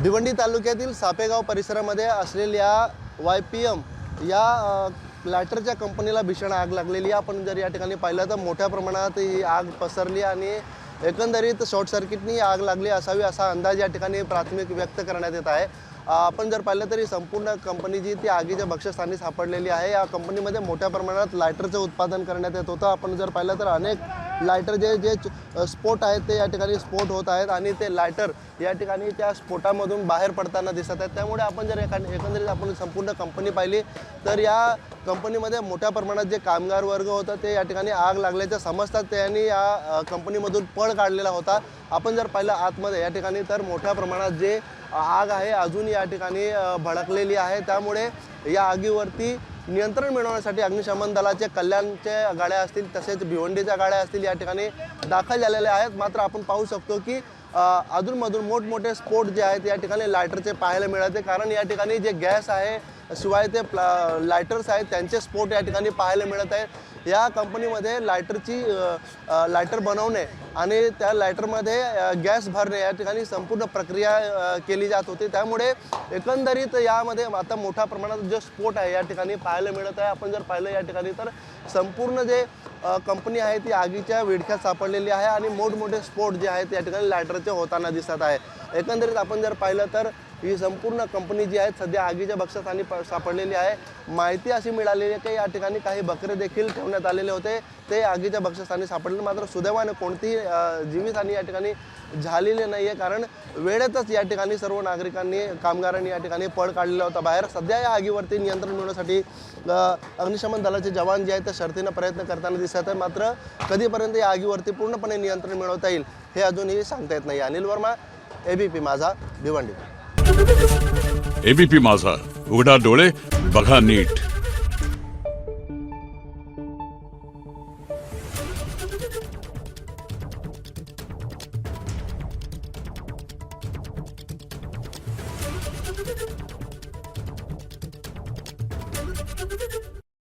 भिवंडी तालुक्यातील सापेगाव परिसरामध्ये असलेल्या YPM या लायटरच्या कंपनीला भीषण आग लागलेली आहे। आपण जर या ठिकाणी पाहिलं तर मोठ्या प्रमाणात ही आग पसरली आणि एकंदरीत शॉर्ट सर्किटनी आग लागली असावी असा अंदाज या ठिकाणी प्राथमिक व्यक्त करण्यात येत आहे। आपण जर पाहिलं तरी संपूर्ण कंपनी जी ती आगीच्या भक्ष्यस्थानी सापडलेली आहे। या कंपनीमध्ये मोठ्या प्रमाणात लायटरचं उत्पादन करण्यात येत होतं। आपण जर पाहिलं तर अनेक लायटर जे स्फोट आहेत ते या ठिकाणी स्फोट होत आहेत आणि ते लायटर या ठिकाणी त्या स्फोटामधून बाहेर पडताना दिसत आहेत। त्यामुळे आपण जर एकंदरीत आपण संपूर्ण कंपनी पाहिली तर या कंपनीमध्ये मोठ्या प्रमाणात जे कामगार वर्ग होता ते या ठिकाणी आग लागल्याचं समजतात त्यांनी या कंपनीमधून पळ काढलेला होता। आपण जर पाहिलं आतमध्ये या ठिकाणी तर मोठ्या प्रमाणात जे आग आहे अजून या ठिकाणी भडकलेली आहे। त्यामुळे या आगीवरती नियंत्रण मिळवण्यासाठी अग्निशमन दलाचे कल्याणच्या गाड्या असतील तसेच भिवंडीच्या गाड्या असतील या ठिकाणी दाखल झालेल्या आहेत। मात्र आपण पाहू शकतो की अधूनमधून मोठमोठे स्फोट जे आहेत या ठिकाणी लायटरचे पाहायला मिळते, कारण या ठिकाणी जे गॅस आहे शिवाय ते लायटर्स आहेत त्यांचे स्फोट या ठिकाणी पाहायला मिळत आहेत। या कंपनीमध्ये लायटर बनवणे आणि त्या लायटरमध्ये गॅस भरणे या ठिकाणी संपूर्ण प्रक्रिया केली जात होती। त्यामुळे एकंदरीत यामध्ये आता मोठ्या प्रमाणात जो स्फोट आहे या ठिकाणी पाहायला मिळत आहे। आपण जर पाहिलं या ठिकाणी तर संपूर्ण जे कंपनी आहे ती आगीच्या विळख्यात सापडलेली आहे आणि मोठमोठे स्फोट जे आहेत या ठिकाणी लायटरचे होताना दिसत आहे। एकंदरीत आपण जर पाहिलं तर ही संपूर्ण कंपनी जी आहे सध्या आगीच्या भक्ष्यस्थानी सापडलेली आहे। माहिती अशी मिळालेली आहे की या ठिकाणी काही बकरे देखील ठेवण्यात आलेले होते, ते आगीच्या भक्ष्यस्थानी सापडले। मात्र सुदैवाने कोणतीही जीवितहानी या ठिकाणी झालेली नाही आहे, कारण वेळेतच या ठिकाणी सर्व नागरिकांनी कामगारांनी या ठिकाणी पळ काढलेला होता बाहेर। सध्या या आगीवरती नियंत्रण मिळवण्यासाठी अग्निशमन दलाचे जवान जे आहेत ते शर्थीने प्रयत्न करताना दिसत आहेत। मात्र कधीपर्यंत या आगीवरती पूर्णपणे नियंत्रण मिळवता येईल हे अजूनही सांगता येत नाही। अनिल वर्मा, ABP माझा, भिवंडी। ABP माझा, उघडा डोळे बघा नीट।